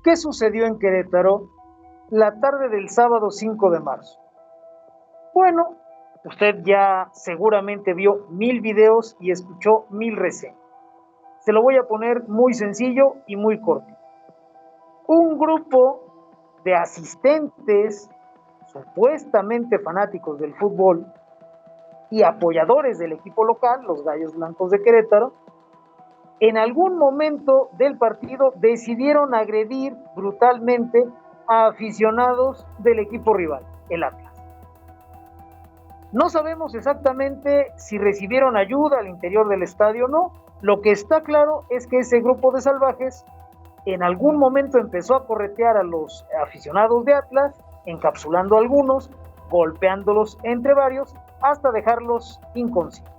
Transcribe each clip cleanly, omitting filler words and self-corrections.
¿Qué sucedió en Querétaro la tarde del sábado 5 de marzo? Bueno, usted ya seguramente vio 1000 videos y escuchó 1000 reseñas. Se lo voy a poner muy sencillo y muy corto. Un grupo de asistentes supuestamente fanáticos del fútbol y apoyadores del equipo local, los Gallos Blancos de Querétaro, en algún momento del partido decidieron agredir brutalmente a aficionados del equipo rival, el Atlas. No sabemos exactamente si recibieron ayuda al interior del estadio o no. Lo que está claro es que ese grupo de salvajes en algún momento empezó a corretear a los aficionados de Atlas, encapsulando a algunos, golpeándolos entre varios, hasta dejarlos inconscientes.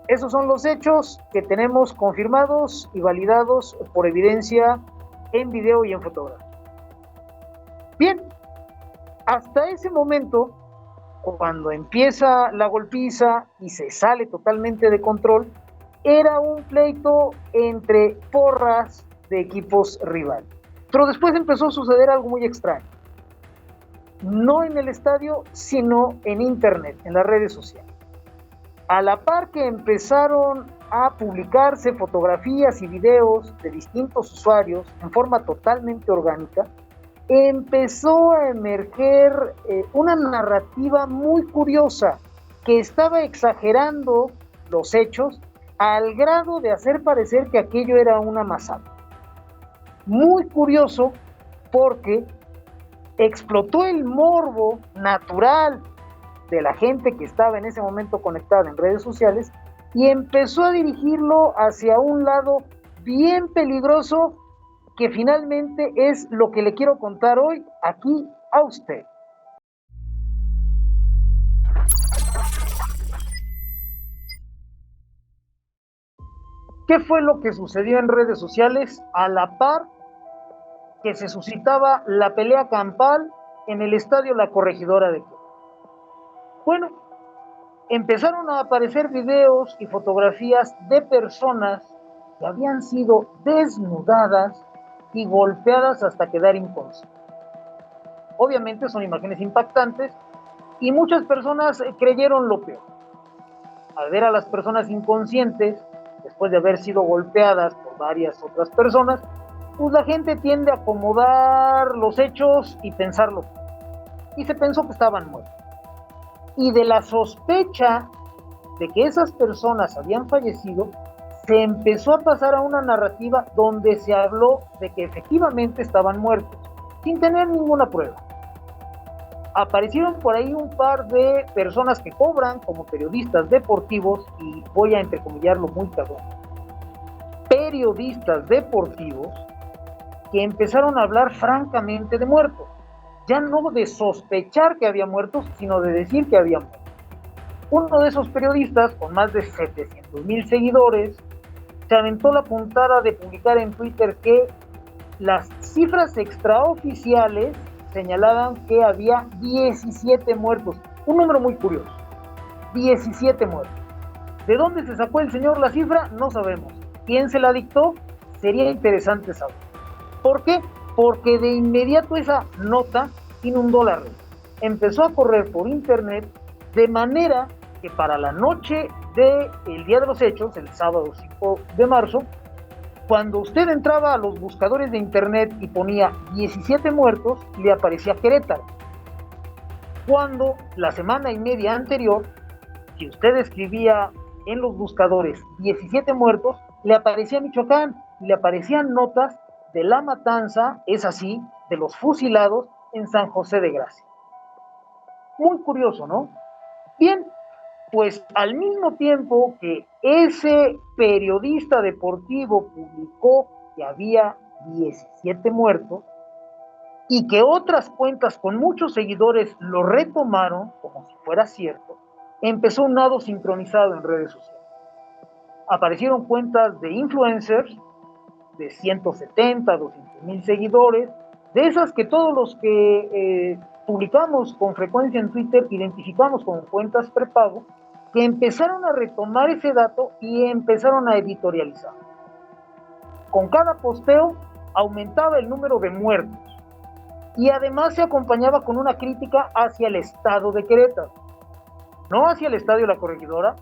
Esos son los hechos que tenemos confirmados y validados por evidencia en video y en fotografía. Bien, hasta ese momento, cuando empieza la golpiza y se sale totalmente de control, era un pleito entre porras de equipos rivales. Pero después empezó a suceder algo muy extraño. No en el estadio, sino en internet, en las redes sociales. A la par que empezaron a publicarse fotografías y videos de distintos usuarios en forma totalmente orgánica, empezó a emerger una narrativa muy curiosa que estaba exagerando los hechos al grado de hacer parecer que aquello era una masacre. Muy curioso porque explotó el morbo natural de la gente que estaba en ese momento conectada en redes sociales y empezó a dirigirlo hacia un lado bien peligroso que finalmente es lo que le quiero contar hoy aquí a usted. ¿Qué fue lo que sucedió en redes sociales a la par que se suscitaba la pelea campal en el estadio La Corregidora de Querétaro? Bueno, empezaron a aparecer videos y fotografías de personas que habían sido desnudadas y golpeadas hasta quedar inconscientes. Obviamente son imágenes impactantes y muchas personas creyeron lo peor. Al ver a las personas inconscientes, después de haber sido golpeadas por varias otras personas, pues la gente tiende a acomodar los hechos y pensarlo. Y se pensó que estaban muertos. Y de la sospecha de que esas personas habían fallecido, se empezó a pasar a una narrativa donde se habló de que efectivamente estaban muertos, sin tener ninguna prueba. Aparecieron por ahí un par de personas que cobran como periodistas deportivos, y voy a entrecomillarlo muy cabrón, periodistas deportivos que empezaron a hablar francamente de muertos, ya no de sospechar que había muertos, sino de decir que había muertos. Uno de esos periodistas, con más de 700,000 seguidores, se aventó la puntada de publicar en Twitter que las cifras extraoficiales señalaban que había 17 muertos. Un número muy curioso. 17 muertos. ¿De dónde se sacó el señor la cifra? No sabemos. ¿Quién se la dictó? Sería interesante saber. ¿Por qué? Porque de inmediato esa nota inundó la red. Empezó a correr por internet de manera que para la noche del día de los hechos, el sábado 5 de marzo, cuando usted entraba a los buscadores de internet y ponía 17 muertos, le aparecía Querétaro. Cuando la semana y media anterior, si usted escribía en los buscadores 17 muertos, le aparecía Michoacán y le aparecían notas de la matanza, es así, de los fusilados en San José de Gracia. Muy curioso, ¿no? Bien, pues al mismo tiempo que ese periodista deportivo publicó que había 17 muertos y que otras cuentas con muchos seguidores lo retomaron como si fuera cierto, empezó un nado sincronizado en redes sociales. Aparecieron cuentas de influencers de 170, 200,000 seguidores, de esas que todos los que publicamos con frecuencia en Twitter identificamos como cuentas prepago, que empezaron a retomar ese dato y empezaron a editorializar. Con cada posteo aumentaba el número de muertos y además se acompañaba con una crítica hacia el estado de Querétaro, no hacia el estadio La Corregidora,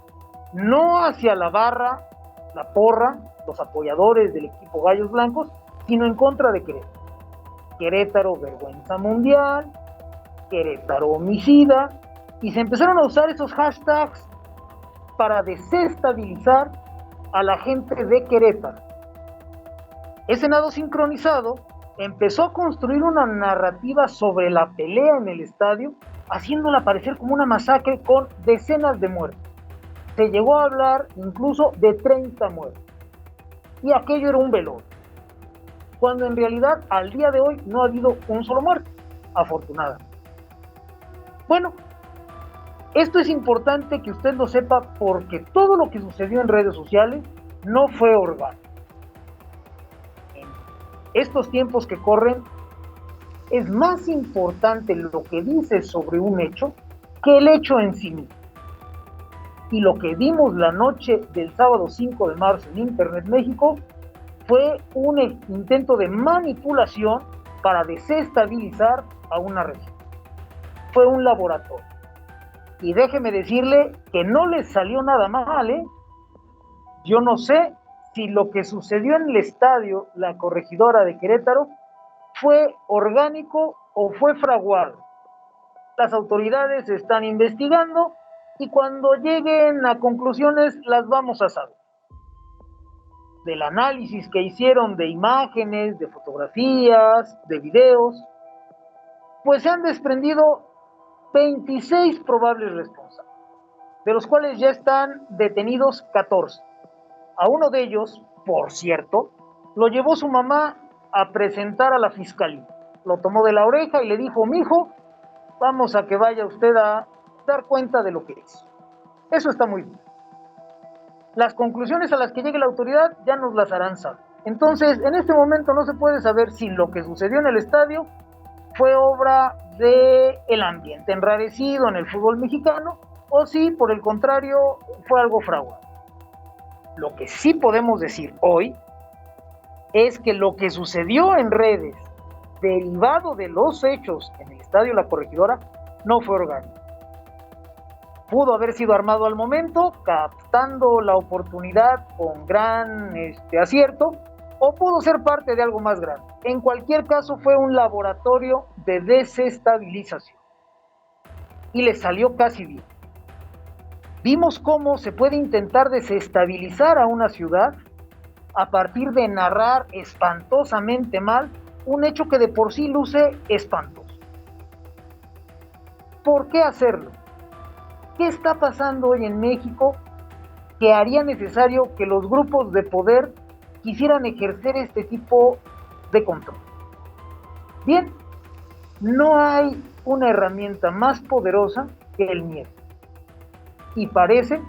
no hacia la barra, la porra, los apoyadores del equipo Gallos Blancos, sino en contra de Querétaro. Querétaro vergüenza mundial, Querétaro homicida, y se empezaron a usar esos hashtags para desestabilizar a la gente de Querétaro. Ese nado sincronizado empezó a construir una narrativa sobre la pelea en el estadio, haciéndola parecer como una masacre con decenas de muertos. Se llegó a hablar incluso de 30 muertos. Y aquello era un velorio. Cuando en realidad al día de hoy no ha habido un solo muerto, afortunadamente. Bueno, esto es importante que usted lo sepa porque todo lo que sucedió en redes sociales no fue orgánico. En estos tiempos que corren, es más importante lo que dices sobre un hecho que el hecho en sí mismo. Y lo que vimos la noche del sábado 5 de marzo en Internet México fue un intento de manipulación para desestabilizar a una región. Fue un laboratorio. Y déjeme decirle que no les salió nada mal, ¿eh? Yo no sé si lo que sucedió en el estadio La Corregidora de Querétaro fue orgánico o fue fraguado. Las autoridades están investigando y cuando lleguen a conclusiones las vamos a saber. Del análisis que hicieron de imágenes, de fotografías, de videos, pues se han desprendido 26 probables responsables, de los cuales ya están detenidos 14. A uno de ellos, por cierto, lo llevó su mamá a presentar a la fiscalía. Lo tomó de la oreja y le dijo: mijo, vamos a que vaya usted a dar cuenta de lo que es. Eso está muy bien. Las conclusiones a las que llegue la autoridad ya nos las harán saber. Entonces, en este momento no se puede saber si lo que sucedió en el estadio fue obra del ambiente enrarecido en el fútbol mexicano o si, por el contrario, fue algo fraguado. Lo que sí podemos decir hoy es que lo que sucedió en redes derivado de los hechos en el estadio La Corregidora no fue orgánico. Pudo haber sido armado al momento, captando la oportunidad con gran acierto, o pudo ser parte de algo más grande. En cualquier caso, fue un laboratorio de desestabilización. Y le salió casi bien. Vimos cómo se puede intentar desestabilizar a una ciudad a partir de narrar espantosamente mal un hecho que de por sí luce espantoso. ¿Por qué hacerlo? ¿Qué está pasando hoy en México que haría necesario que los grupos de poder quisieran ejercer este tipo de control? Bien, no hay una herramienta más poderosa que el miedo. Y parece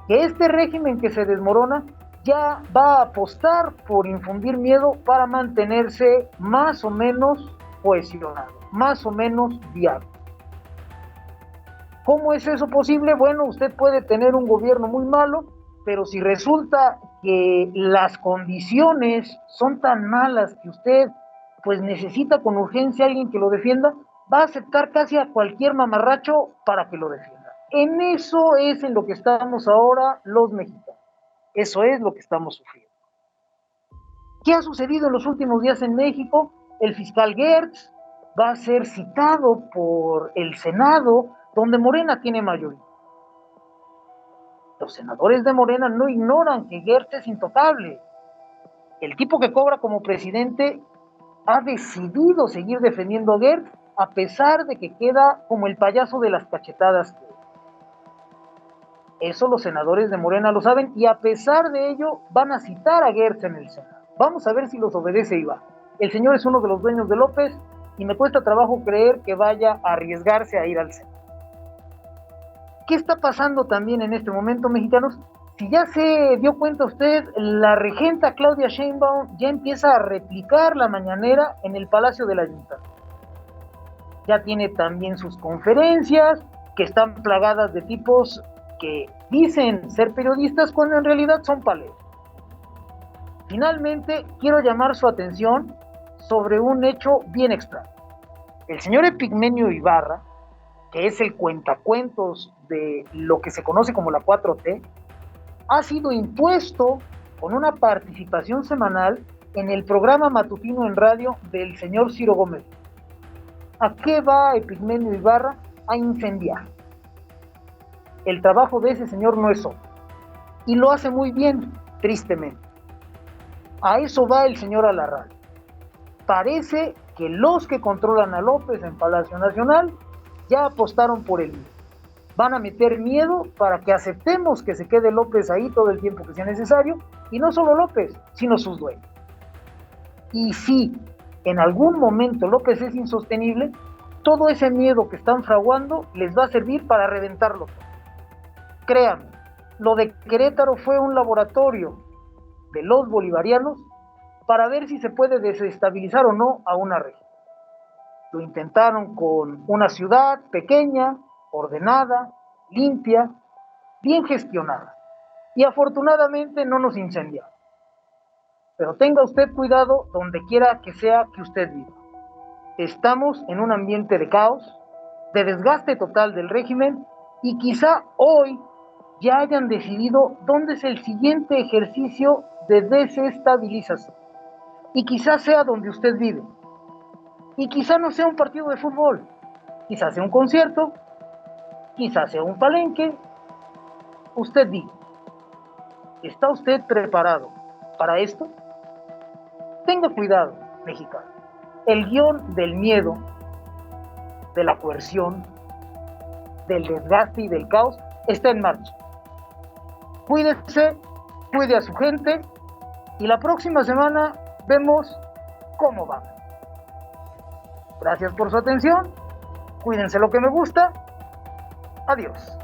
que este régimen que se desmorona ya va a apostar por infundir miedo para mantenerse más o menos cohesionado, más o menos viable. ¿Cómo es eso posible? Bueno, usted puede tener un gobierno muy malo, pero si resulta que las condiciones son tan malas que usted pues necesita con urgencia a alguien que lo defienda, va a aceptar casi a cualquier mamarracho para que lo defienda. En eso es en lo que estamos ahora los mexicanos. Eso es lo que estamos sufriendo. ¿Qué ha sucedido en los últimos días en México? El fiscal Gertz va a ser citado por el Senado, donde Morena tiene mayoría. Los senadores de Morena no ignoran que Gertz es intocable. El tipo que cobra como presidente ha decidido seguir defendiendo a Gertz a pesar de que queda como el payaso de las cachetadas. Eso los senadores de Morena lo saben y a pesar de ello van a citar a Gertz en el Senado. Vamos a ver si los obedece y va. El señor es uno de los dueños de López y me cuesta trabajo creer que vaya a arriesgarse a ir al Senado. ¿Qué está pasando también en este momento, mexicanos? Si ya se dio cuenta usted, la regenta Claudia Sheinbaum ya empieza a replicar la mañanera en el Palacio del Ayuntamiento. Ya tiene también sus conferencias, que están plagadas de tipos que dicen ser periodistas cuando en realidad son paleros. Finalmente, quiero llamar su atención sobre un hecho bien extraño. El señor Epigmenio Ibarra, que es el cuentacuentos de lo que se conoce como la 4T, ha sido impuesto con una participación semanal en el programa matutino en radio del señor Ciro Gómez. ¿A qué va Epigmenio Ibarra? A incendiar. El trabajo de ese señor no es solo, y lo hace muy bien, tristemente. A eso va el señor Alarraqui. Parece que los que controlan a López en Palacio Nacional ya apostaron por él. Van a meter miedo para que aceptemos que se quede López ahí todo el tiempo que sea necesario, y no solo López, sino sus dueños. Y si en algún momento López es insostenible, todo ese miedo que están fraguando les va a servir para reventarlo todo. Créanme, lo de Querétaro fue un laboratorio de los bolivarianos para ver si se puede desestabilizar o no a una región. Lo intentaron con una ciudad pequeña, ordenada, limpia, bien gestionada. Y afortunadamente no nos incendiaron. Pero tenga usted cuidado donde quiera que sea que usted viva. Estamos en un ambiente de caos, de desgaste total del régimen, y quizá hoy ya hayan decidido dónde es el siguiente ejercicio de desestabilización. Y quizá sea donde usted vive. Y quizá no sea un partido de fútbol, quizá sea un concierto, quizá sea un palenque. Usted diga, ¿está usted preparado para esto? Tenga cuidado, mexicano. El guión del miedo, de la coerción, del desgaste y del caos está en marcha. Cuídese, cuide a su gente, y la próxima semana vemos cómo va. Gracias por su atención. Cuídense lo que me gusta. Adiós.